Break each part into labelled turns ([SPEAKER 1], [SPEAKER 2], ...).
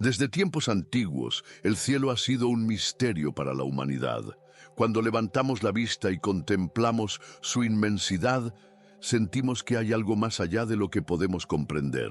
[SPEAKER 1] Desde tiempos antiguos, el cielo ha sido un misterio para la humanidad. Cuando levantamos la vista y contemplamos su inmensidad, sentimos que hay algo más allá de lo que podemos comprender.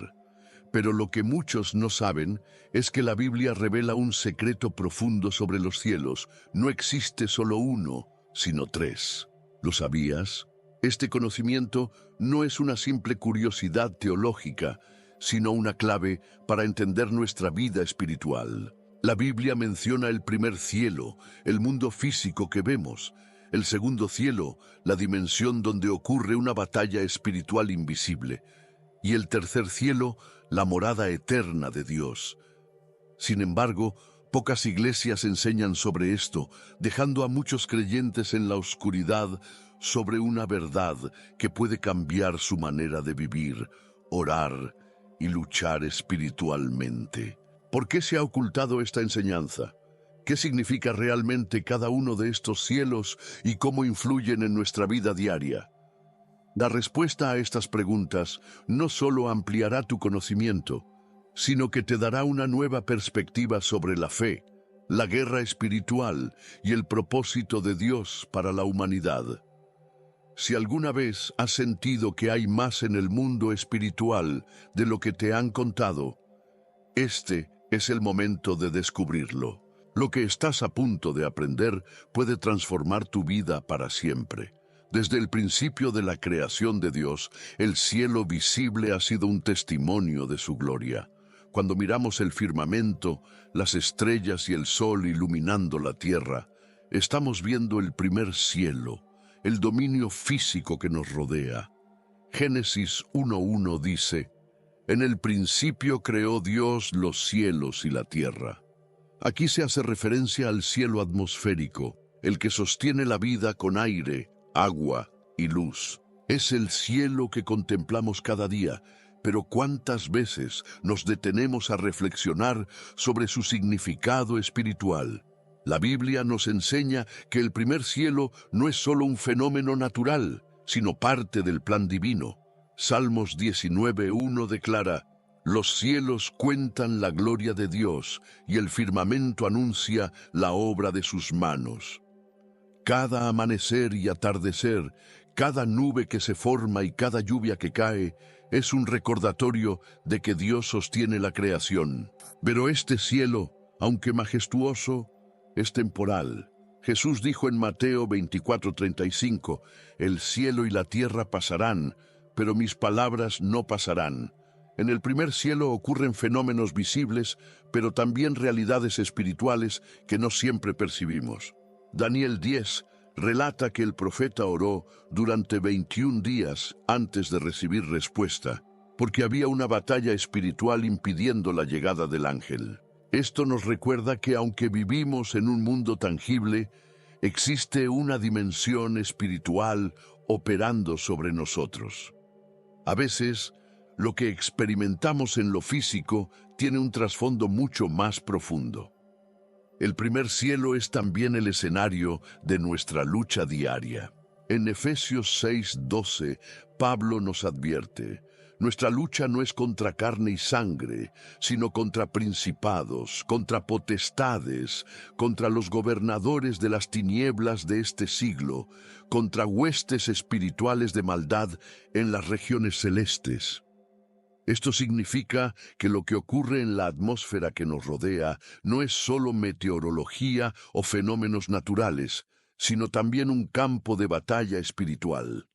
[SPEAKER 1] Pero lo que muchos no saben es que la Biblia revela un secreto profundo sobre los cielos. No existe solo uno, sino tres. ¿Lo sabías? Este conocimiento no es una simple curiosidad teológica, sino una clave para entender nuestra vida espiritual. La Biblia menciona el primer cielo, el mundo físico que vemos; el segundo cielo, la dimensión donde ocurre una batalla espiritual invisible; y el tercer cielo, la morada eterna de Dios. Sin embargo, pocas iglesias enseñan sobre esto, dejando a muchos creyentes en la oscuridad sobre una verdad que puede cambiar su manera de vivir, orar y luchar espiritualmente. ¿Por qué se ha ocultado esta enseñanza? ¿Qué significa realmente cada uno de estos cielos y cómo influyen en nuestra vida diaria? La respuesta a estas preguntas no solo ampliará tu conocimiento, sino que te dará una nueva perspectiva sobre la fe, la guerra espiritual y el propósito de Dios para la humanidad. Si alguna vez has sentido que hay más en el mundo espiritual de lo que te han contado, este es el momento de descubrirlo. Lo que estás a punto de aprender puede transformar tu vida para siempre. Desde el principio de la creación de Dios, el cielo visible ha sido un testimonio de su gloria. Cuando miramos el firmamento, las estrellas y el sol iluminando la tierra, estamos viendo el primer cielo, el dominio físico que nos rodea. Génesis 1:1 dice: «En el principio creó Dios los cielos y la tierra». Aquí se hace referencia al cielo atmosférico, el que sostiene la vida con aire, agua y luz. Es el cielo que contemplamos cada día, pero ¿cuántas veces nos detenemos a reflexionar sobre su significado espiritual? La Biblia nos enseña que el primer cielo no es solo un fenómeno natural, sino parte del plan divino. Salmos 19:1 declara: «Los cielos cuentan la gloria de Dios, y el firmamento anuncia la obra de sus manos». Cada amanecer y atardecer, cada nube que se forma y cada lluvia que cae, es un recordatorio de que Dios sostiene la creación. Pero este cielo, aunque majestuoso, es temporal. Jesús dijo en Mateo 24:35, «El cielo y la tierra pasarán, pero mis palabras no pasarán». En el primer cielo ocurren fenómenos visibles, pero también realidades espirituales que no siempre percibimos. Daniel 10 relata que el profeta oró durante 21 días antes de recibir respuesta, porque había una batalla espiritual impidiendo la llegada del ángel. Esto nos recuerda que aunque vivimos en un mundo tangible, existe una dimensión espiritual operando sobre nosotros. A veces, lo que experimentamos en lo físico tiene un trasfondo mucho más profundo. El primer cielo es también el escenario de nuestra lucha diaria. En Efesios 6:12, Pablo nos advierte: «Nuestra lucha no es contra carne y sangre, sino contra principados, contra potestades, contra los gobernadores de las tinieblas de este siglo, contra huestes espirituales de maldad en las regiones celestes». Esto significa que lo que ocurre en la atmósfera que nos rodea no es solo meteorología o fenómenos naturales, sino también un campo de batalla espiritual.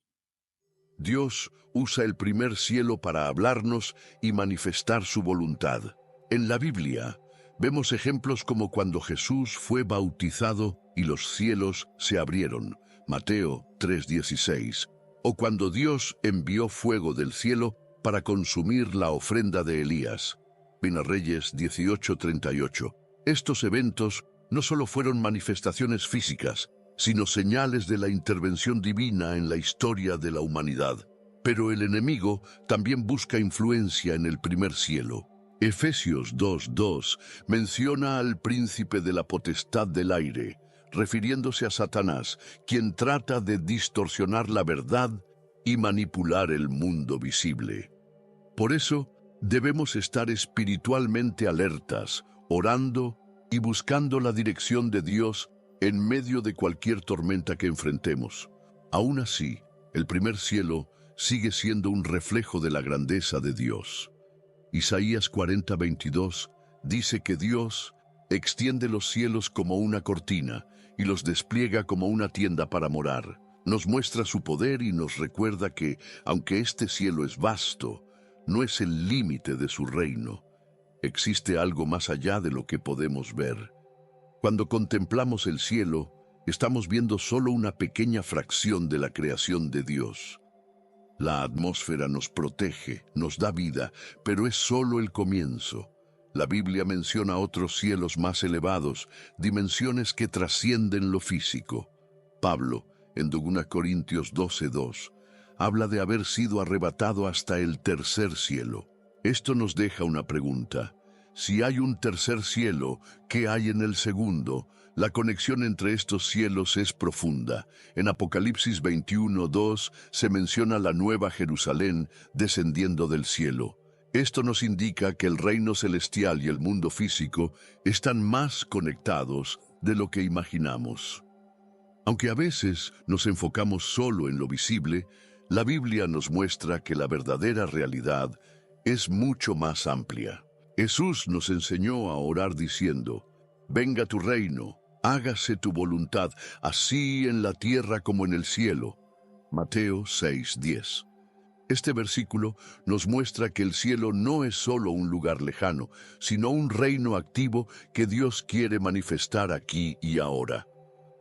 [SPEAKER 1] Dios usa el primer cielo para hablarnos y manifestar su voluntad. En la Biblia, vemos ejemplos como cuando Jesús fue bautizado y los cielos se abrieron, Mateo 3:16, o cuando Dios envió fuego del cielo para consumir la ofrenda de Elías, Primera Reyes 18:38. Estos eventos no solo fueron manifestaciones físicas, sino señales de la intervención divina en la historia de la humanidad. Pero el enemigo también busca influencia en el primer cielo. Efesios 2:2 menciona al príncipe de la potestad del aire, refiriéndose a Satanás, quien trata de distorsionar la verdad y manipular el mundo visible. Por eso, Debemos estar espiritualmente alertas, orando y buscando la dirección de Dios en medio de cualquier tormenta que enfrentemos. Aún así, el primer cielo sigue siendo un reflejo de la grandeza de Dios. Isaías 40:22 dice que Dios extiende los cielos como una cortina y los despliega como una tienda para morar. Nos muestra su poder y nos recuerda que, aunque este cielo es vasto, no es el límite de su reino. Existe algo más allá de lo que podemos ver. Cuando contemplamos el cielo, estamos viendo solo una pequeña fracción de la creación de Dios. La atmósfera nos protege, nos da vida, pero es solo el comienzo. La Biblia menciona otros cielos más elevados, dimensiones que trascienden lo físico. Pablo, en 2 Corintios 12:2, habla de haber sido arrebatado hasta el tercer cielo. Esto nos deja una pregunta. Si hay un tercer cielo, ¿qué hay en el segundo? La conexión entre estos cielos es profunda. En Apocalipsis 21:2 se menciona la nueva Jerusalén descendiendo del cielo. Esto nos indica que el reino celestial y el mundo físico están más conectados de lo que imaginamos. Aunque a veces nos enfocamos solo en lo visible, la Biblia nos muestra que la verdadera realidad es mucho más amplia. Jesús nos enseñó a orar diciendo: «Venga tu reino, hágase tu voluntad, así en la tierra como en el cielo». Mateo 6:10. Este versículo nos muestra que el cielo no es solo un lugar lejano, sino un reino activo que Dios quiere manifestar aquí y ahora.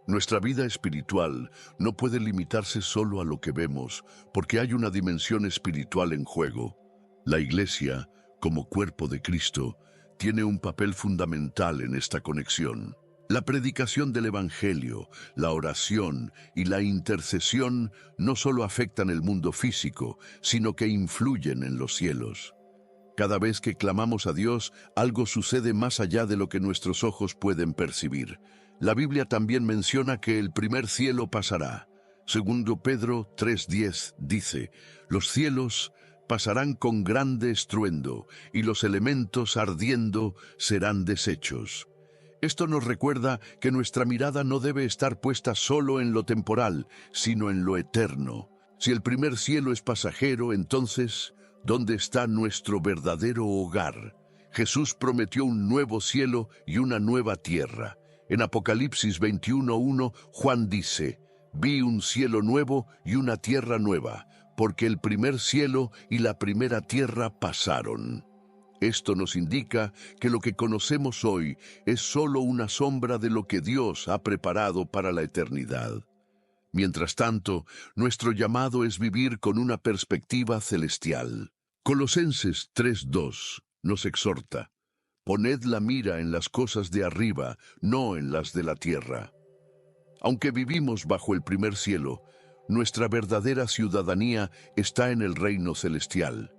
[SPEAKER 1] Nuestra vida espiritual no puede limitarse solo a lo que vemos, porque hay una dimensión espiritual en juego. La Iglesia, como cuerpo de Cristo, tiene un papel fundamental en esta conexión. La predicación del Evangelio, la oración y la intercesión no solo afectan el mundo físico, sino que influyen en los cielos. Cada vez que clamamos a Dios, algo sucede más allá de lo que nuestros ojos pueden percibir. La Biblia también menciona que el primer cielo pasará. Segundo Pedro 3:10 dice: «Los cielos pasarán con grande estruendo, y los elementos ardiendo serán deshechos». Esto nos recuerda que nuestra mirada no debe estar puesta solo en lo temporal, sino en lo eterno. Si el primer cielo es pasajero, entonces, ¿dónde está nuestro verdadero hogar? Jesús prometió un nuevo cielo y una nueva tierra. En Apocalipsis 21:1, Juan dice: «Vi un cielo nuevo y una tierra nueva, porque el primer cielo y la primera tierra pasaron». Esto nos indica que lo que conocemos hoy es solo una sombra de lo que Dios ha preparado para la eternidad. Mientras tanto, nuestro llamado es vivir con una perspectiva celestial. Colosenses 3:2 nos exhorta: «Poned la mira en las cosas de arriba, no en las de la tierra». Aunque vivimos bajo el primer cielo, nuestra verdadera ciudadanía está en el reino celestial.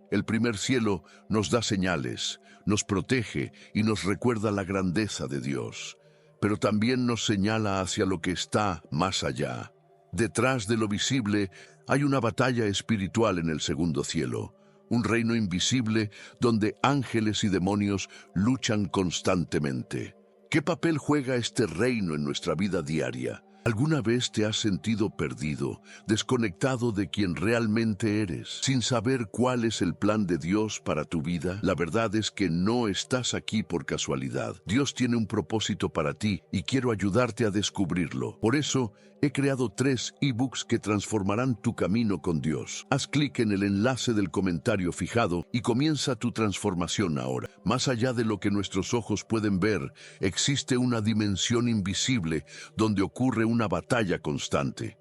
[SPEAKER 1] El primer cielo nos da señales, nos protege y nos recuerda la grandeza de Dios, pero también nos señala hacia lo que está más allá. Detrás de lo visible hay una batalla espiritual en el segundo cielo, un reino invisible donde ángeles y demonios luchan constantemente. ¿Qué papel juega este reino en nuestra vida diaria? ¿Alguna vez te has sentido perdido, desconectado de quien realmente eres, sin saber cuál es el plan de Dios para tu vida? La verdad es que no estás aquí por casualidad. Dios tiene un propósito para ti y quiero ayudarte a descubrirlo. Por eso, he creado 3 ebooks que transformarán tu camino con Dios. Haz clic en el enlace del comentario fijado y comienza tu transformación ahora. Más allá de lo que nuestros ojos pueden ver, existe una dimensión invisible donde ocurre una batalla constante.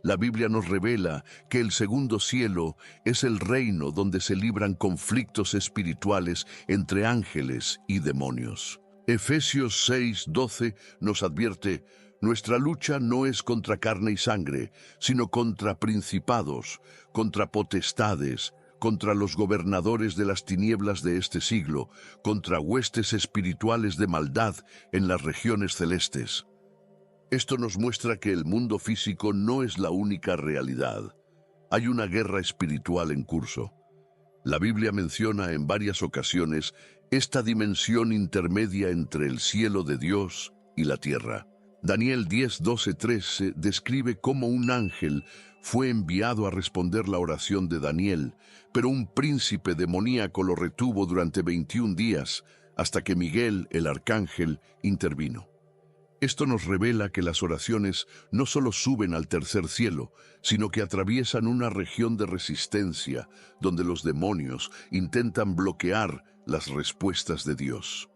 [SPEAKER 1] La Biblia nos revela que el segundo cielo es el reino donde se libran conflictos espirituales entre ángeles y demonios. Efesios 6:12 nos advierte: «Nuestra lucha no es contra carne y sangre, sino contra principados, contra potestades, contra los gobernadores de las tinieblas de este siglo, contra huestes espirituales de maldad en las regiones celestes». Esto nos muestra que el mundo físico no es la única realidad. Hay una guerra espiritual en curso. La Biblia menciona en varias ocasiones esta dimensión intermedia entre el cielo de Dios y la tierra. Daniel 10, 12, 13 describe cómo un ángel fue enviado a responder la oración de Daniel, pero un príncipe demoníaco lo retuvo durante 21 días hasta que Miguel, el arcángel, intervino. Esto nos revela que las oraciones no solo suben al tercer cielo, sino que atraviesan una región de resistencia donde los demonios intentan bloquear las respuestas de Dios.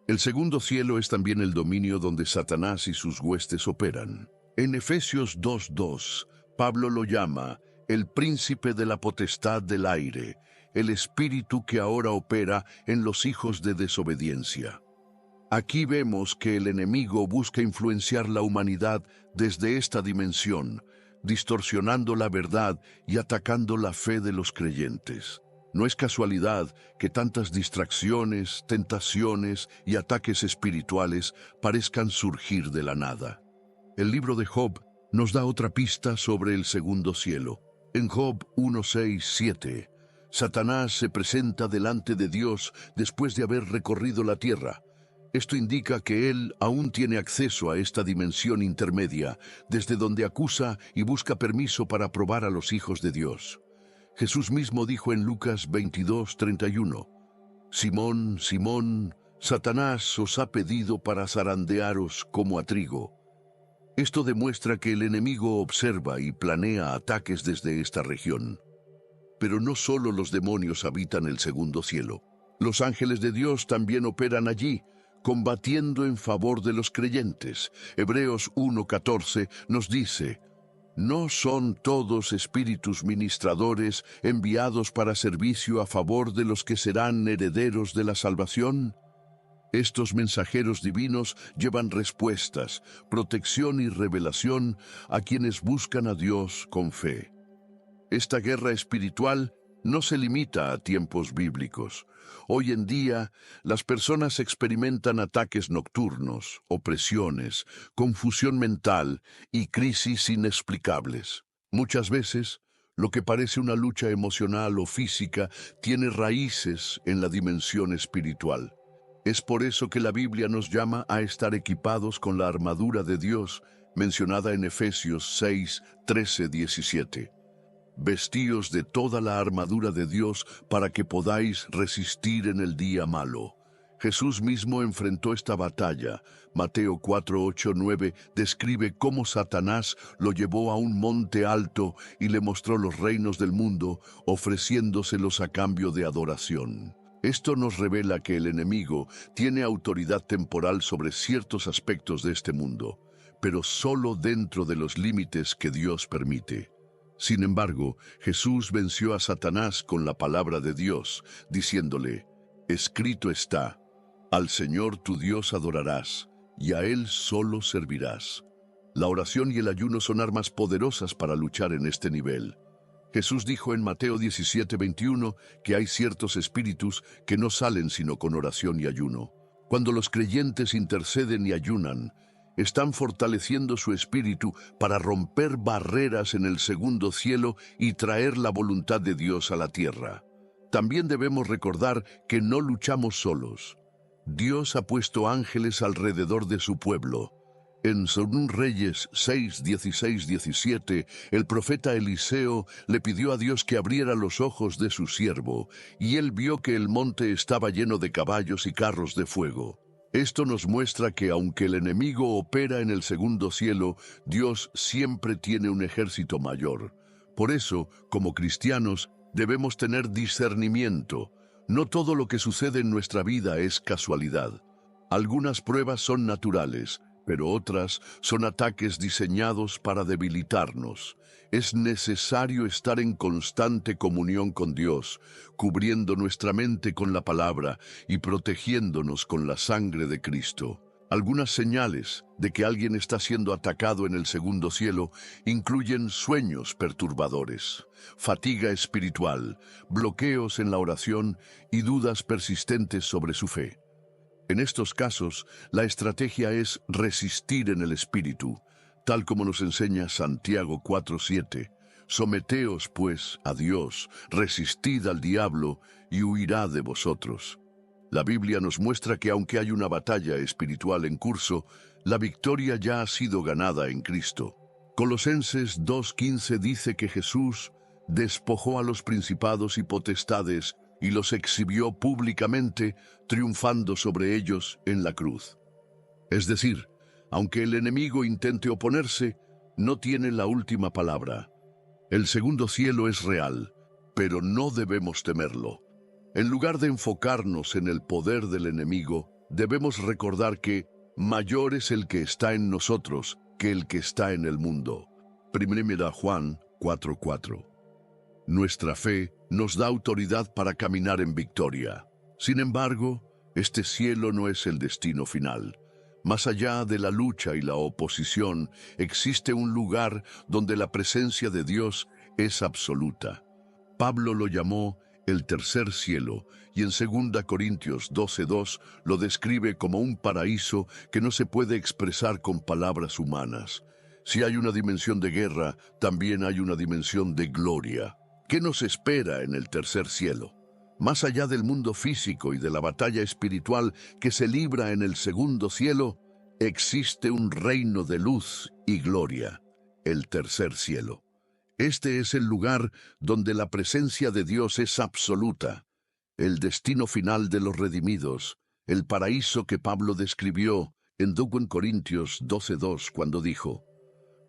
[SPEAKER 1] El segundo cielo es también el dominio donde Satanás y sus huestes operan. En Efesios 2:2, Pablo lo llama el príncipe de la potestad del aire, el espíritu que ahora opera en los hijos de desobediencia. Aquí vemos que el enemigo busca influenciar la humanidad desde esta dimensión, distorsionando la verdad y atacando la fe de los creyentes. No es casualidad que tantas distracciones, tentaciones y ataques espirituales parezcan surgir de la nada. El libro de Job nos da otra pista sobre el segundo cielo. En Job 1:6-7, Satanás se presenta delante de Dios después de haber recorrido la tierra. Esto indica que él aún tiene acceso a esta dimensión intermedia, desde donde acusa y busca permiso para probar a los hijos de Dios. Jesús mismo dijo en Lucas 22:31, Simón, Simón, Satanás os ha pedido para zarandearos como a trigo. Esto demuestra que el enemigo observa y planea ataques desde esta región. Pero no solo los demonios habitan el segundo cielo. Los ángeles de Dios también operan allí, combatiendo en favor de los creyentes. Hebreos 1:14 nos dice, ¿no son todos espíritus ministradores enviados para servicio a favor de los que serán herederos de la salvación? Estos mensajeros divinos llevan respuestas, protección y revelación a quienes buscan a Dios con fe. Esta guerra espiritual no se limita a tiempos bíblicos. Hoy en día, las personas experimentan ataques nocturnos, opresiones, confusión mental y crisis inexplicables. Muchas veces, lo que parece una lucha emocional o física tiene raíces en la dimensión espiritual. Es por eso que la Biblia nos llama a estar equipados con la armadura de Dios, mencionada en Efesios 6, 13, 17. Vestíos de toda la armadura de Dios para que podáis resistir en el día malo. Jesús mismo enfrentó esta batalla. Mateo 4, 8, 9 describe cómo Satanás lo llevó a un monte alto y le mostró los reinos del mundo, ofreciéndoselos a cambio de adoración. Esto nos revela que el enemigo tiene autoridad temporal sobre ciertos aspectos de este mundo, pero solo dentro de los límites que Dios permite. Sin embargo, Jesús venció a Satanás con la palabra de Dios, diciéndole, escrito está, al Señor tu Dios adorarás, y a Él solo servirás. La oración y el ayuno son armas poderosas para luchar en este nivel. Jesús dijo en Mateo 17:21 que hay ciertos espíritus que no salen sino con oración y ayuno. Cuando los creyentes interceden y ayunan, están fortaleciendo su espíritu para romper barreras en el segundo cielo y traer la voluntad de Dios a la tierra. También debemos recordar que no luchamos solos. Dios ha puesto ángeles alrededor de su pueblo. En 2 Reyes 6, 16, 17, el profeta Eliseo le pidió a Dios que abriera los ojos de su siervo, y él vio que el monte estaba lleno de caballos y carros de fuego. Esto nos muestra que aunque el enemigo opera en el segundo cielo, Dios siempre tiene un ejército mayor. Por eso, como cristianos, debemos tener discernimiento. No todo lo que sucede en nuestra vida es casualidad. Algunas pruebas son naturales, pero otras son ataques diseñados para debilitarnos. Es necesario estar en constante comunión con Dios, cubriendo nuestra mente con la palabra y protegiéndonos con la sangre de Cristo. Algunas señales de que alguien está siendo atacado en el segundo cielo incluyen sueños perturbadores, fatiga espiritual, bloqueos en la oración y dudas persistentes sobre su fe. En estos casos, la estrategia es resistir en el espíritu, tal como nos enseña Santiago 4:7. Someteos, pues, a Dios, resistid al diablo, y huirá de vosotros. La Biblia nos muestra que aunque hay una batalla espiritual en curso, la victoria ya ha sido ganada en Cristo. Colosenses 2:15 dice que Jesús despojó a los principados y potestades y los exhibió públicamente, triunfando sobre ellos en la cruz. Es decir, aunque el enemigo intente oponerse, no tiene la última palabra. El segundo cielo es real, pero no debemos temerlo. En lugar de enfocarnos en el poder del enemigo, debemos recordar que mayor es el que está en nosotros que el que está en el mundo. 1 Juan 4:4. Nuestra fe nos da autoridad para caminar en victoria. Sin embargo, este cielo no es el destino final. Más allá de la lucha y la oposición, existe un lugar donde la presencia de Dios es absoluta. Pablo lo llamó el tercer cielo, y en 2 Corintios 12:2 lo describe como un paraíso que no se puede expresar con palabras humanas. Si hay una dimensión de guerra, también hay una dimensión de gloria. ¿Qué nos espera en el tercer cielo? Más allá del mundo físico y de la batalla espiritual que se libra en el segundo cielo, existe un reino de luz y gloria, el tercer cielo. Este es el lugar donde la presencia de Dios es absoluta, el destino final de los redimidos, el paraíso que Pablo describió en 2 Corintios 12:2 cuando dijo: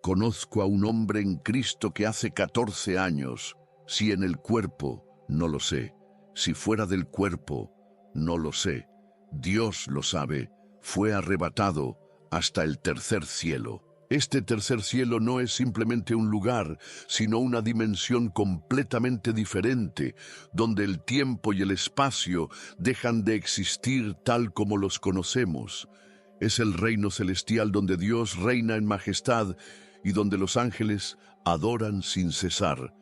[SPEAKER 1] «Conozco a un hombre en Cristo que hace 14 años, si en el cuerpo, no lo sé, si fuera del cuerpo, no lo sé, Dios lo sabe, fue arrebatado hasta el tercer cielo». Este tercer cielo no es simplemente un lugar, sino una dimensión completamente diferente, donde el tiempo y el espacio dejan de existir tal como los conocemos. Es el reino celestial donde Dios reina en majestad y donde los ángeles adoran sin cesar.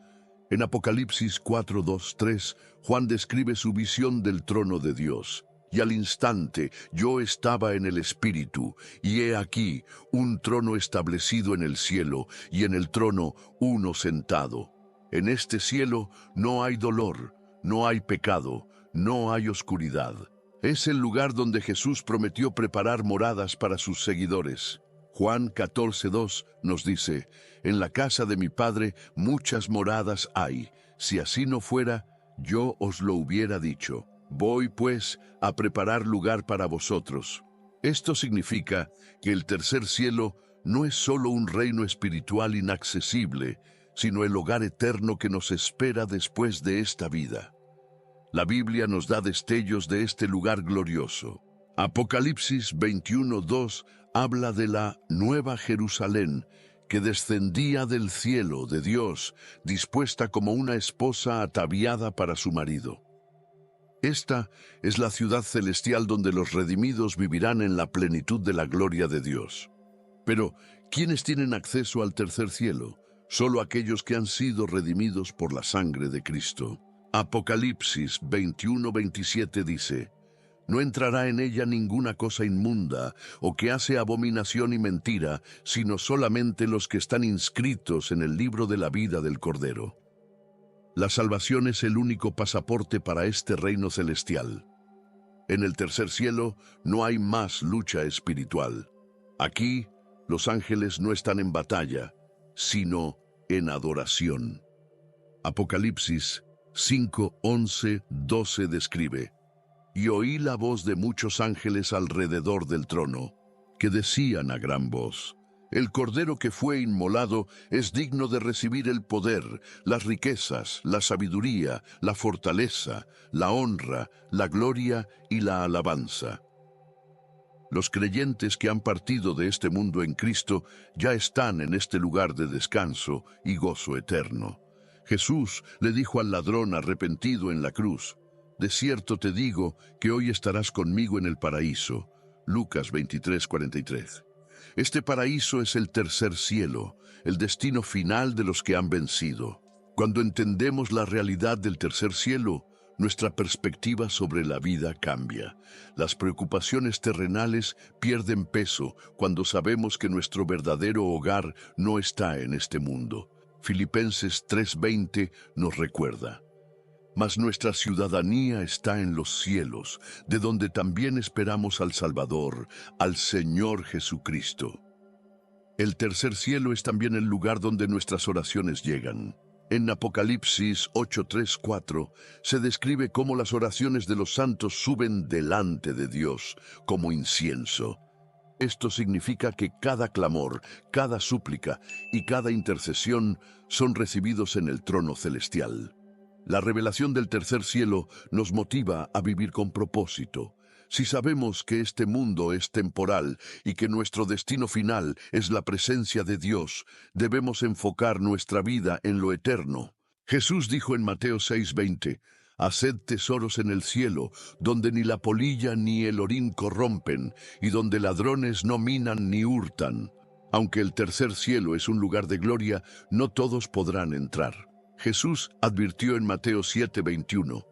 [SPEAKER 1] En Apocalipsis 4:2-3, Juan describe su visión del trono de Dios. Y al instante yo estaba en el Espíritu, y he aquí un trono establecido en el cielo, y en el trono uno sentado. En este cielo no hay dolor, no hay pecado, no hay oscuridad. Es el lugar donde Jesús prometió preparar moradas para sus seguidores. Juan 14:2 nos dice: «En la casa de mi Padre muchas moradas hay. Si así no fuera, yo os lo hubiera dicho. Voy, pues, a preparar lugar para vosotros». Esto significa que el tercer cielo no es solo un reino espiritual inaccesible, sino el hogar eterno que nos espera después de esta vida. La Biblia nos da destellos de este lugar glorioso. Apocalipsis 21:2 habla de la Nueva Jerusalén, que descendía del cielo de Dios, dispuesta como una esposa ataviada para su marido. Esta es la ciudad celestial donde los redimidos vivirán en la plenitud de la gloria de Dios. Pero, ¿quiénes tienen acceso al tercer cielo? Solo aquellos que han sido redimidos por la sangre de Cristo. Apocalipsis 21:27 dice: «No entrará en ella ninguna cosa inmunda o que hace abominación y mentira, sino solamente los que están inscritos en el libro de la vida del Cordero». La salvación es el único pasaporte para este reino celestial. En el tercer cielo no hay más lucha espiritual. Aquí, los ángeles no están en batalla, sino en adoración. Apocalipsis 5:11-12 describe: «Y oí la voz de muchos ángeles alrededor del trono, que decían a gran voz: El Cordero que fue inmolado es digno de recibir el poder, las riquezas, la sabiduría, la fortaleza, la honra, la gloria y la alabanza». Los creyentes que han partido de este mundo en Cristo ya están en este lugar de descanso y gozo eterno. Jesús le dijo al ladrón arrepentido en la cruz: «De cierto te digo que hoy estarás conmigo en el paraíso». Lucas 23:43. Este paraíso es el tercer cielo, el destino final de los que han vencido. Cuando entendemos la realidad del tercer cielo, nuestra perspectiva sobre la vida cambia. Las preocupaciones terrenales pierden peso cuando sabemos que nuestro verdadero hogar no está en este mundo. Filipenses 3:20 nos recuerda: mas nuestra ciudadanía está en los cielos, de donde también esperamos al Salvador, al Señor Jesucristo. El tercer cielo es también el lugar donde nuestras oraciones llegan. En Apocalipsis 8:3-4 se describe cómo las oraciones de los santos suben delante de Dios como incienso. Esto significa que cada clamor, cada súplica y cada intercesión son recibidos en el trono celestial. La revelación del tercer cielo nos motiva a vivir con propósito. Si sabemos que este mundo es temporal y que nuestro destino final es la presencia de Dios, debemos enfocar nuestra vida en lo eterno. Jesús dijo en Mateo 6:20, haced tesoros en el cielo, donde ni la polilla ni el orín corrompen, y donde ladrones no minan ni hurtan. Aunque el tercer cielo es un lugar de gloria, no todos podrán entrar. Jesús advirtió en Mateo 7:21,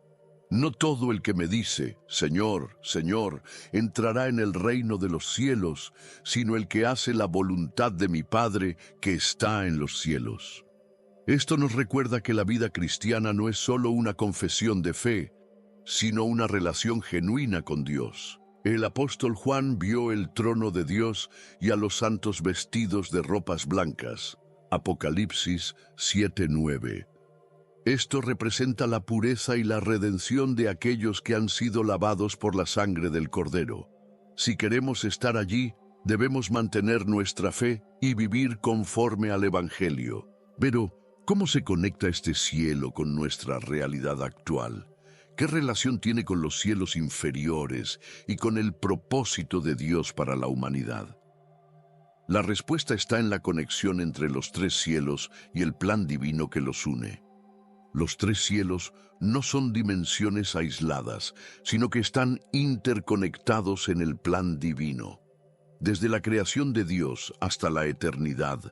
[SPEAKER 1] no todo el que me dice, Señor, Señor, entrará en el reino de los cielos, sino el que hace la voluntad de mi Padre que está en los cielos. Esto nos recuerda que la vida cristiana no es solo una confesión de fe, sino una relación genuina con Dios. El apóstol Juan vio el trono de Dios y a los santos vestidos de ropas blancas. Apocalipsis 7:9. Esto representa la pureza y la redención de aquellos que han sido lavados por la sangre del Cordero. Si queremos estar allí, debemos mantener nuestra fe y vivir conforme al Evangelio. Pero, ¿cómo se conecta este cielo con nuestra realidad actual? ¿Qué relación tiene con los cielos inferiores y con el propósito de Dios para la humanidad? La respuesta está en la conexión entre los tres cielos y el plan divino que los une. Los tres cielos no son dimensiones aisladas, sino que están interconectados en el plan divino. Desde la creación de Dios hasta la eternidad,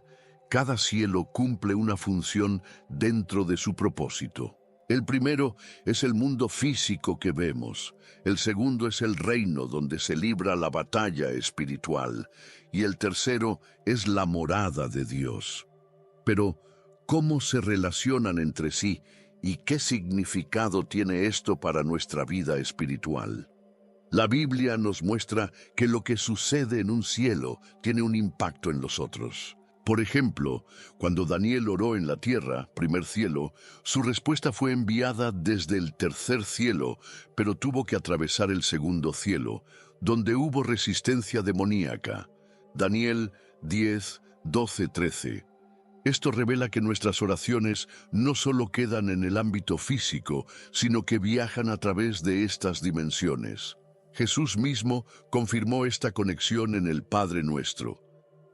[SPEAKER 1] cada cielo cumple una función dentro de su propósito. El primero es el mundo físico que vemos, el segundo es el reino donde se libra la batalla espiritual, y el tercero es la morada de Dios. Pero, ¿cómo se relacionan entre sí y qué significado tiene esto para nuestra vida espiritual? La Biblia nos muestra que lo que sucede en un cielo tiene un impacto en los otros. Por ejemplo, cuando Daniel oró en la tierra, primer cielo, su respuesta fue enviada desde el tercer cielo, pero tuvo que atravesar el segundo cielo, donde hubo resistencia demoníaca. Daniel 10, 12, 13. Esto revela que nuestras oraciones no solo quedan en el ámbito físico, sino que viajan a través de estas dimensiones. Jesús mismo confirmó esta conexión en el Padre Nuestro.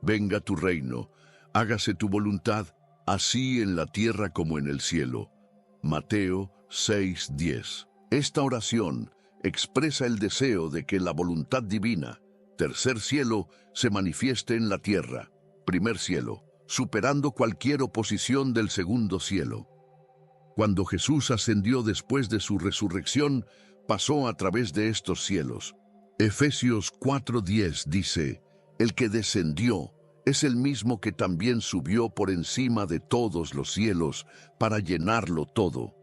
[SPEAKER 1] Venga tu reino, hágase tu voluntad, así en la tierra como en el cielo. Mateo 6:10. Esta oración expresa el deseo de que la voluntad divina, tercer cielo, se manifieste en la tierra, primer cielo, superando cualquier oposición del segundo cielo. Cuando Jesús ascendió después de su resurrección, pasó a través de estos cielos. Efesios 4:10 dice, el que descendió es el mismo que también subió por encima de todos los cielos para llenarlo todo.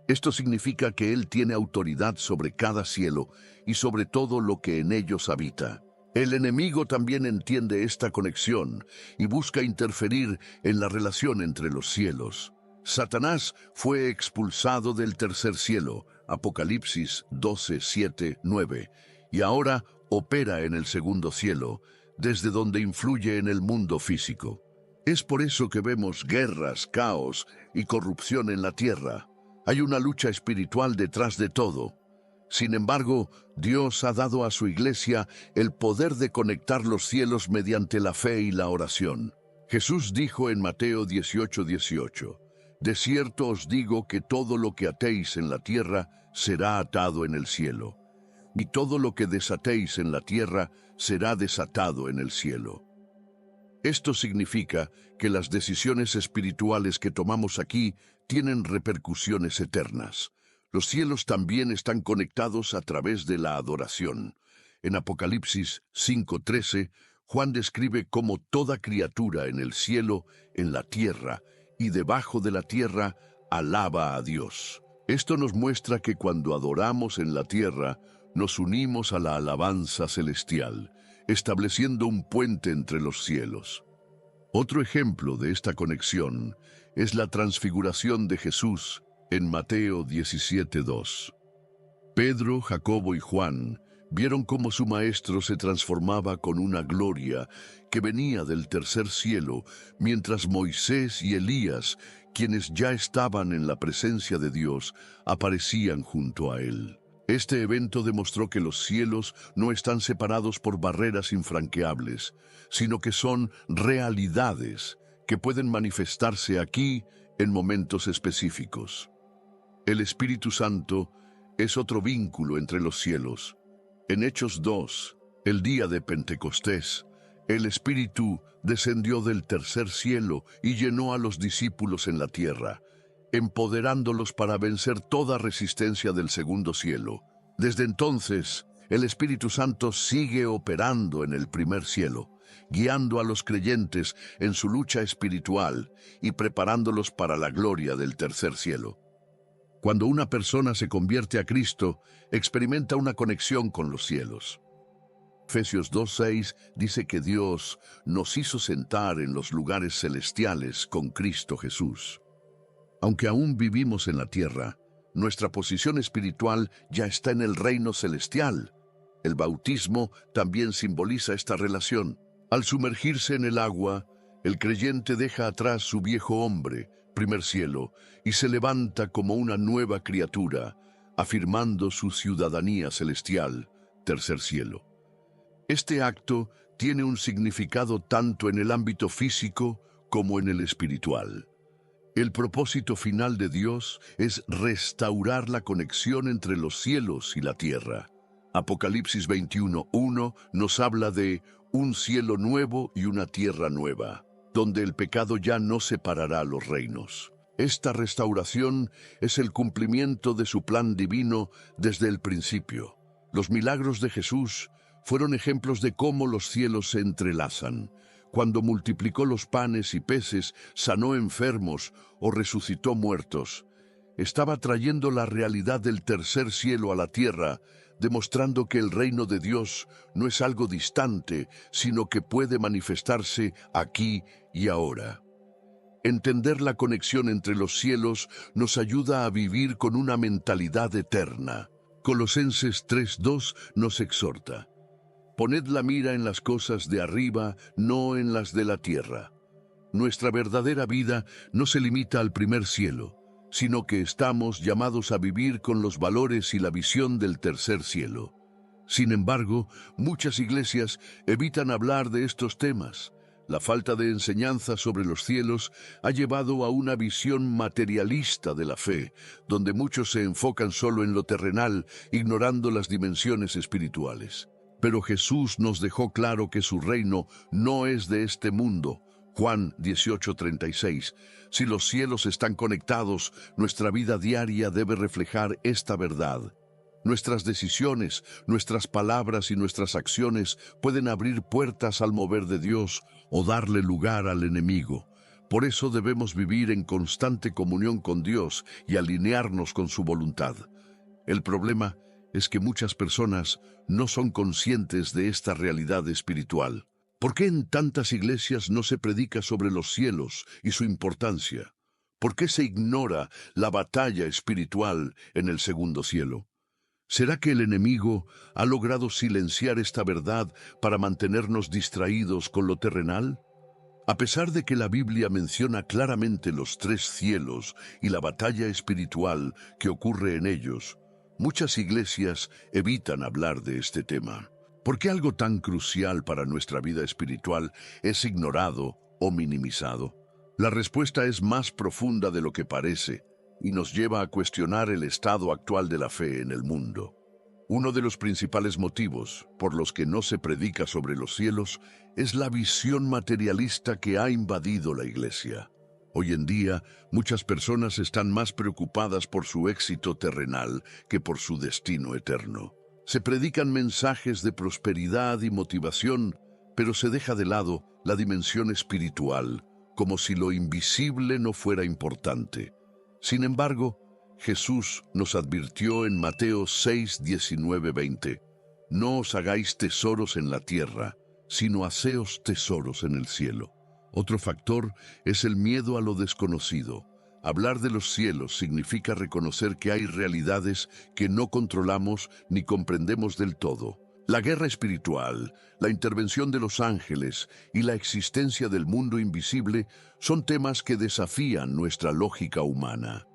[SPEAKER 1] Esto significa que Él tiene autoridad sobre cada cielo y sobre todo lo que en ellos habita. El enemigo también entiende esta conexión y busca interferir en la relación entre los cielos. Satanás fue expulsado del tercer cielo, Apocalipsis 12, 7, 9, y ahora opera en el segundo cielo, desde donde influye en el mundo físico. Es por eso que vemos guerras, caos y corrupción en la tierra. Hay una lucha espiritual detrás de todo. Sin embargo, Dios ha dado a su iglesia el poder de conectar los cielos mediante la fe y la oración. Jesús dijo en Mateo 18:18, de cierto os digo que todo lo que atéis en la tierra será atado en el cielo, y todo lo que desatéis en la tierra será desatado en el cielo. Esto significa que las decisiones espirituales que tomamos aquí tienen repercusiones eternas. Los cielos también están conectados a través de la adoración. En Apocalipsis 5:13, Juan describe cómo toda criatura en el cielo, en la tierra y debajo de la tierra alaba a Dios. Esto nos muestra que cuando adoramos en la tierra, nos unimos a la alabanza celestial, estableciendo un puente entre los cielos. Otro ejemplo de esta conexión es la transfiguración de Jesús en Mateo 17:2. Pedro, Jacobo y Juan vieron cómo su maestro se transformaba con una gloria que venía del tercer cielo, mientras Moisés y Elías, quienes ya estaban en la presencia de Dios, aparecían junto a él. Este evento demostró que los cielos no están separados por barreras infranqueables, sino que son realidades que pueden manifestarse aquí en momentos específicos. El Espíritu Santo es otro vínculo entre los cielos. En Hechos 2, el día de Pentecostés, el Espíritu descendió del tercer cielo y llenó a los discípulos en la tierra, empoderándolos para vencer toda resistencia del segundo cielo. Desde entonces, el Espíritu Santo sigue operando en el primer cielo, guiando a los creyentes en su lucha espiritual y preparándolos para la gloria del tercer cielo. Cuando una persona se convierte a Cristo, experimenta una conexión con los cielos. Efesios 2:6 dice que Dios nos hizo sentar en los lugares celestiales con Cristo Jesús. Aunque aún vivimos en la tierra, nuestra posición espiritual ya está en el reino celestial. El bautismo también simboliza esta relación. Al sumergirse en el agua, el creyente deja atrás su viejo hombre, primer cielo, y se levanta como una nueva criatura, afirmando su ciudadanía celestial, tercer cielo. Este acto tiene un significado tanto en el ámbito físico como en el espiritual. El propósito final de Dios es restaurar la conexión entre los cielos y la tierra. Apocalipsis 21:1 nos habla de un cielo nuevo y una tierra nueva, donde el pecado ya no separará los reinos. Esta restauración es el cumplimiento de su plan divino desde el principio. Los milagros de Jesús fueron ejemplos de cómo los cielos se entrelazan. Cuando multiplicó los panes y peces, sanó enfermos o resucitó muertos. Estaba trayendo la realidad del tercer cielo a la tierra, demostrando que el reino de Dios no es algo distante, sino que puede manifestarse aquí y ahora. Entender la conexión entre los cielos nos ayuda a vivir con una mentalidad eterna. Colosenses 3:2 nos exhorta: poned la mira en las cosas de arriba, no en las de la tierra. Nuestra verdadera vida no se limita al primer cielo, sino que estamos llamados a vivir con los valores y la visión del tercer cielo. Sin embargo, muchas iglesias evitan hablar de estos temas. La falta de enseñanza sobre los cielos ha llevado a una visión materialista de la fe, donde muchos se enfocan solo en lo terrenal, ignorando las dimensiones espirituales. Pero Jesús nos dejó claro que su reino no es de este mundo. Juan 18:36. Si los cielos están conectados, nuestra vida diaria debe reflejar esta verdad. Nuestras decisiones, nuestras palabras y nuestras acciones pueden abrir puertas al mover de Dios o darle lugar al enemigo. Por eso debemos vivir en constante comunión con Dios y alinearnos con su voluntad. El problema es que muchas personas no son conscientes de esta realidad espiritual. ¿Por qué en tantas iglesias no se predica sobre los cielos y su importancia? ¿Por qué se ignora la batalla espiritual en el segundo cielo? ¿Será que el enemigo ha logrado silenciar esta verdad para mantenernos distraídos con lo terrenal? A pesar de que la Biblia menciona claramente los tres cielos y la batalla espiritual que ocurre en ellos, muchas iglesias evitan hablar de este tema. ¿Por qué algo tan crucial para nuestra vida espiritual es ignorado o minimizado? La respuesta es más profunda de lo que parece y nos lleva a cuestionar el estado actual de la fe en el mundo. Uno de los principales motivos por los que no se predica sobre los cielos es la visión materialista que ha invadido la iglesia. Hoy en día, muchas personas están más preocupadas por su éxito terrenal que por su destino eterno. Se predican mensajes de prosperidad y motivación, pero se deja de lado la dimensión espiritual, como si lo invisible no fuera importante. Sin embargo, Jesús nos advirtió en Mateo 6, 19, 20, «No os hagáis tesoros en la tierra, sino haceos tesoros en el cielo». Otro factor es el miedo a lo desconocido. Hablar de los cielos significa reconocer que hay realidades que no controlamos ni comprendemos del todo. La guerra espiritual, la intervención de los ángeles y la existencia del mundo invisible son temas que desafían nuestra lógica humana.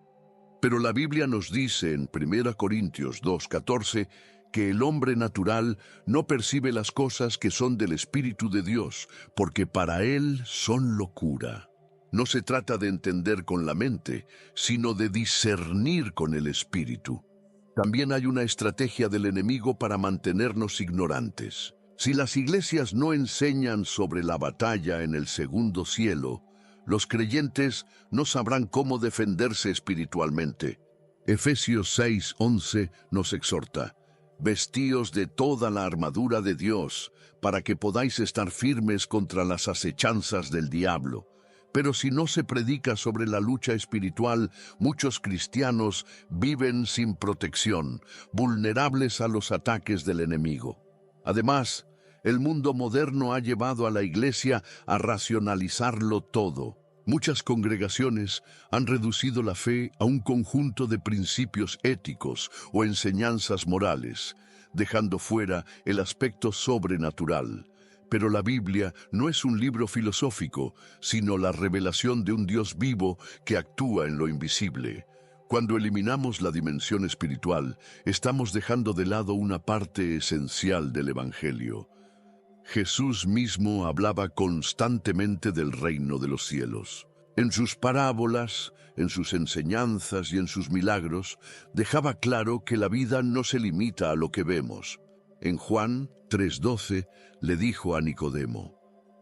[SPEAKER 1] Pero la Biblia nos dice en 1 Corintios 2:14 que el hombre natural no percibe las cosas que son del Espíritu de Dios, porque para él son locura. No se trata de entender con la mente, sino de discernir con el Espíritu. También hay una estrategia del enemigo para mantenernos ignorantes. Si las iglesias no enseñan sobre la batalla en el segundo cielo, los creyentes no sabrán cómo defenderse espiritualmente. Efesios 6:11 nos exhorta: «Vestíos de toda la armadura de Dios, para que podáis estar firmes contra las acechanzas del diablo». Pero si no se predica sobre la lucha espiritual, muchos cristianos viven sin protección, vulnerables a los ataques del enemigo. Además, el mundo moderno ha llevado a la iglesia a racionalizarlo todo. Muchas congregaciones han reducido la fe a un conjunto de principios éticos o enseñanzas morales, dejando fuera el aspecto sobrenatural. Pero la Biblia no es un libro filosófico, sino la revelación de un Dios vivo que actúa en lo invisible. Cuando eliminamos la dimensión espiritual, estamos dejando de lado una parte esencial del Evangelio. Jesús mismo hablaba constantemente del reino de los cielos. En sus parábolas, en sus enseñanzas y en sus milagros, dejaba claro que la vida no se limita a lo que vemos. En Juan 3:12 le dijo a Nicodemo: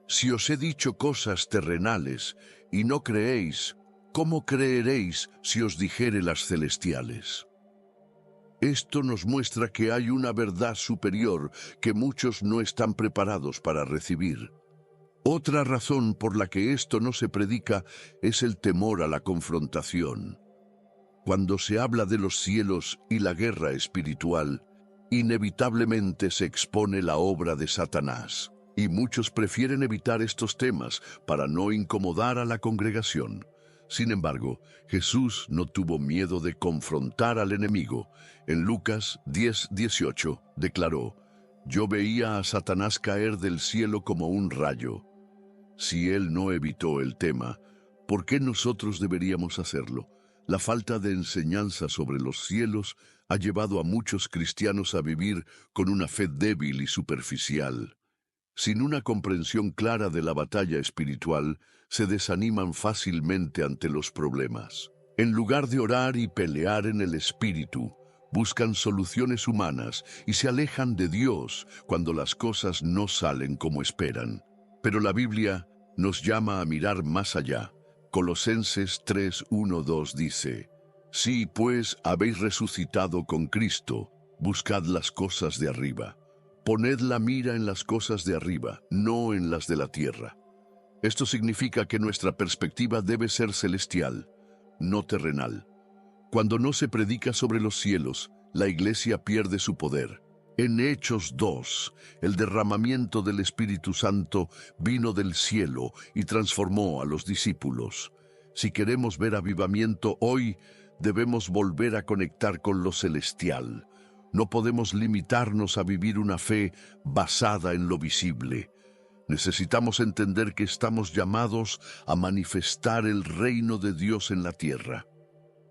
[SPEAKER 1] «Si os he dicho cosas terrenales y no creéis, ¿cómo creeréis si os dijere las celestiales?». Esto nos muestra que hay una verdad superior que muchos no están preparados para recibir. Otra razón por la que esto no se predica es el temor a la confrontación. Cuando se habla de los cielos y la guerra espiritual, inevitablemente se expone la obra de Satanás, y muchos prefieren evitar estos temas para no incomodar a la congregación. Sin embargo, Jesús no tuvo miedo de confrontar al enemigo. En Lucas 10:18 declaró: «Yo veía a Satanás caer del cielo como un rayo». Si él no evitó el tema, ¿por qué nosotros deberíamos hacerlo? La falta de enseñanza sobre los cielos ha llevado a muchos cristianos a vivir con una fe débil y superficial. Sin una comprensión clara de la batalla espiritual, se desaniman fácilmente ante los problemas. En lugar de orar y pelear en el espíritu, buscan soluciones humanas y se alejan de Dios cuando las cosas no salen como esperan. Pero la Biblia nos llama a mirar más allá. Colosenses 3:1-2 dice: «Si, pues, habéis resucitado con Cristo, buscad las cosas de arriba. Poned la mira en las cosas de arriba, no en las de la tierra». Esto significa que nuestra perspectiva debe ser celestial, no terrenal. Cuando no se predica sobre los cielos, la iglesia pierde su poder. En Hechos 2, el derramamiento del Espíritu Santo vino del cielo y transformó a los discípulos. Si queremos ver avivamiento hoy, debemos volver a conectar con lo celestial. No podemos limitarnos a vivir una fe basada en lo visible. Necesitamos entender que estamos llamados a manifestar el reino de Dios en la tierra.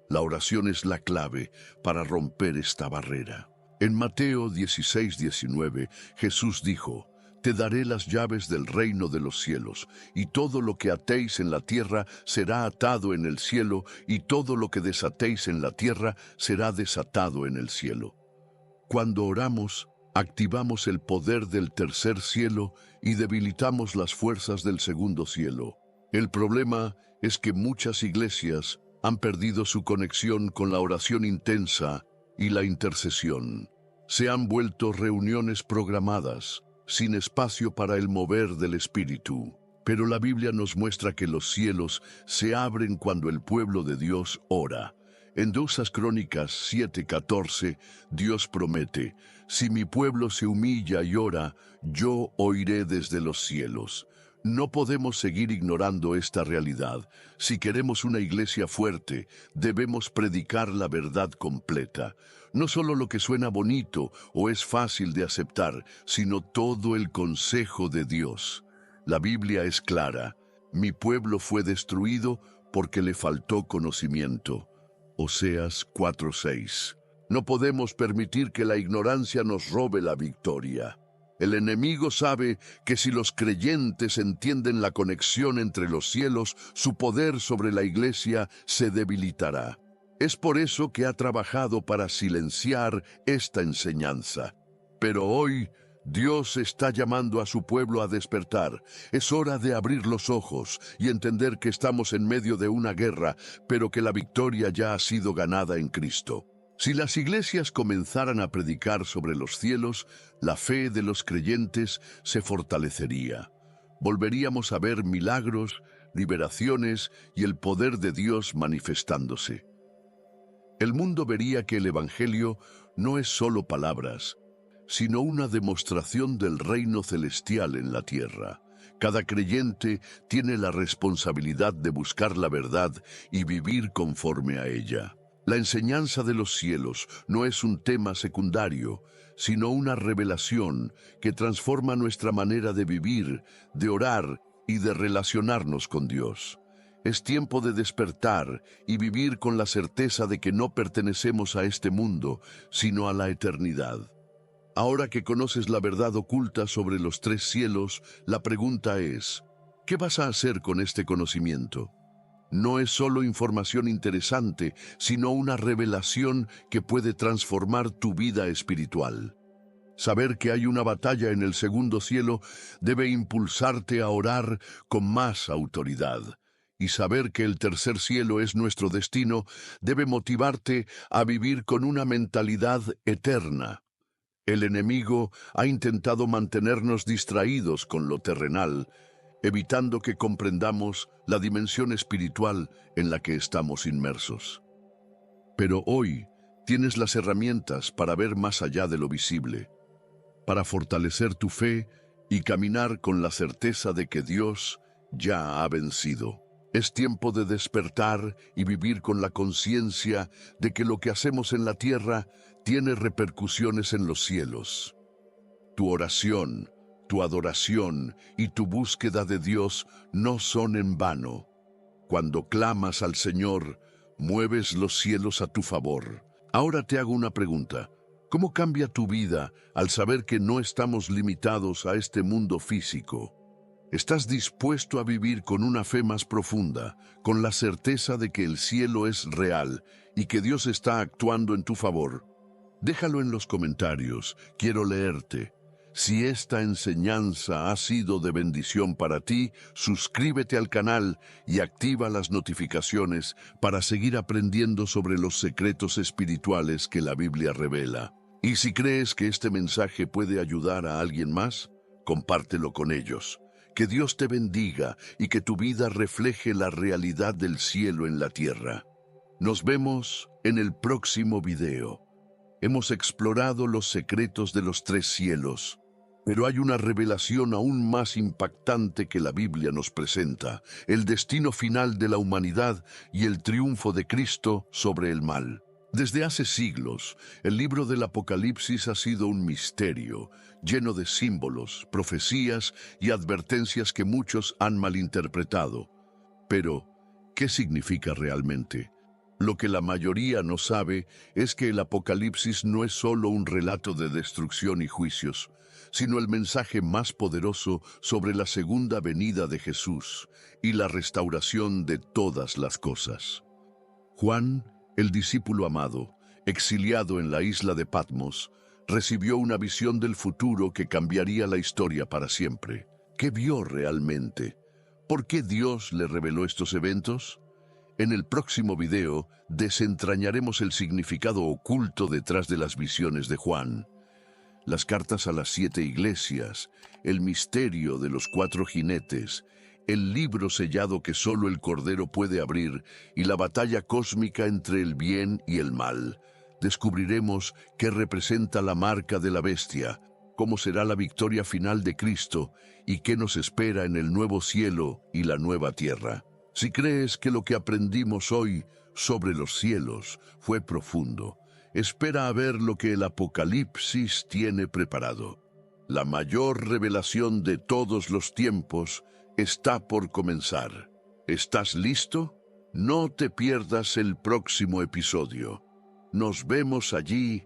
[SPEAKER 1] La oración es la clave para romper esta barrera. En Mateo 16:19, Jesús dijo: «Te daré las llaves del reino de los cielos, y todo lo que atéis en la tierra será atado en el cielo, y todo lo que desatéis en la tierra será desatado en el cielo». Cuando oramos, activamos el poder del tercer cielo y debilitamos las fuerzas del segundo cielo. El problema es que muchas iglesias han perdido su conexión con la oración intensa y la intercesión. Se han vuelto reuniones programadas, sin espacio para el mover del Espíritu. Pero la Biblia nos muestra que los cielos se abren cuando el pueblo de Dios ora. En 2 Crónicas 7:14, Dios promete: si mi pueblo se humilla y ora, yo oiré desde los cielos. No podemos seguir ignorando esta realidad. Si queremos una iglesia fuerte, debemos predicar la verdad completa. No solo lo que suena bonito o es fácil de aceptar, sino todo el consejo de Dios. La Biblia es clara: mi pueblo fue destruido porque le faltó conocimiento. Oseas 4:6. No podemos permitir que la ignorancia nos robe la victoria. El enemigo sabe que si los creyentes entienden la conexión entre los cielos, su poder sobre la iglesia se debilitará. Es por eso que ha trabajado para silenciar esta enseñanza. Pero hoy, Dios está llamando a su pueblo a despertar. Es hora de abrir los ojos y entender que estamos en medio de una guerra, pero que la victoria ya ha sido ganada en Cristo. Si las iglesias comenzaran a predicar sobre los cielos, la fe de los creyentes se fortalecería. Volveríamos a ver milagros, liberaciones y el poder de Dios manifestándose. El mundo vería que el Evangelio no es solo palabras, sino una demostración del reino celestial en la tierra. Cada creyente tiene la responsabilidad de buscar la verdad y vivir conforme a ella. La enseñanza de los cielos no es un tema secundario, sino una revelación que transforma nuestra manera de vivir, de orar y de relacionarnos con Dios. Es tiempo de despertar y vivir con la certeza de que no pertenecemos a este mundo, sino a la eternidad. Ahora que conoces la verdad oculta sobre los 3 cielos, la pregunta es: ¿qué vas a hacer con este conocimiento? No es solo información interesante, sino una revelación que puede transformar tu vida espiritual. Saber que hay una batalla en el segundo cielo debe impulsarte a orar con más autoridad. Y saber que el tercer cielo es nuestro destino debe motivarte a vivir con una mentalidad eterna. El enemigo ha intentado mantenernos distraídos con lo terrenal, evitando que comprendamos la dimensión espiritual en la que estamos inmersos. Pero hoy tienes las herramientas para ver más allá de lo visible, para fortalecer tu fe y caminar con la certeza de que Dios ya ha vencido. Es tiempo de despertar y vivir con la conciencia de que lo que hacemos en la tierra tiene repercusiones en los cielos. Tu oración, tu adoración y tu búsqueda de Dios no son en vano. Cuando clamas al Señor, mueves los cielos a tu favor. Ahora te hago una pregunta. ¿Cómo cambia tu vida al saber que no estamos limitados a este mundo físico? ¿Estás dispuesto a vivir con una fe más profunda, con la certeza de que el cielo es real y que Dios está actuando en tu favor? Déjalo en los comentarios, quiero leerte. Si esta enseñanza ha sido de bendición para ti, suscríbete al canal y activa las notificaciones para seguir aprendiendo sobre los secretos espirituales que la Biblia revela. Y si crees que este mensaje puede ayudar a alguien más, compártelo con ellos. Que Dios te bendiga y que tu vida refleje la realidad del cielo en la tierra. Nos vemos en el próximo video. Hemos explorado los secretos de los 3 cielos, pero hay una revelación aún más impactante que la Biblia nos presenta: el destino final de la humanidad y el triunfo de Cristo sobre el mal. Desde hace siglos, el libro del Apocalipsis ha sido un misterio, lleno de símbolos, profecías y advertencias que muchos han malinterpretado. Pero, ¿qué significa realmente? Lo que la mayoría no sabe es que el Apocalipsis no es solo un relato de destrucción y juicios, sino el mensaje más poderoso sobre la segunda venida de Jesús y la restauración de todas las cosas. Juan, el discípulo amado, exiliado en la isla de Patmos, recibió una visión del futuro que cambiaría la historia para siempre. ¿Qué vio realmente? ¿Por qué Dios le reveló estos eventos? En el próximo video desentrañaremos el significado oculto detrás de las visiones de Juan, las cartas a las 7 iglesias, el misterio de los 4 jinetes, el libro sellado que solo el Cordero puede abrir y la batalla cósmica entre el bien y el mal. Descubriremos qué representa la marca de la bestia, cómo será la victoria final de Cristo y qué nos espera en el nuevo cielo y la nueva tierra. Si crees que lo que aprendimos hoy sobre los cielos fue profundo, espera a ver lo que el Apocalipsis tiene preparado. La mayor revelación de todos los tiempos está por comenzar. ¿Estás listo? No te pierdas el próximo episodio. Nos vemos allí.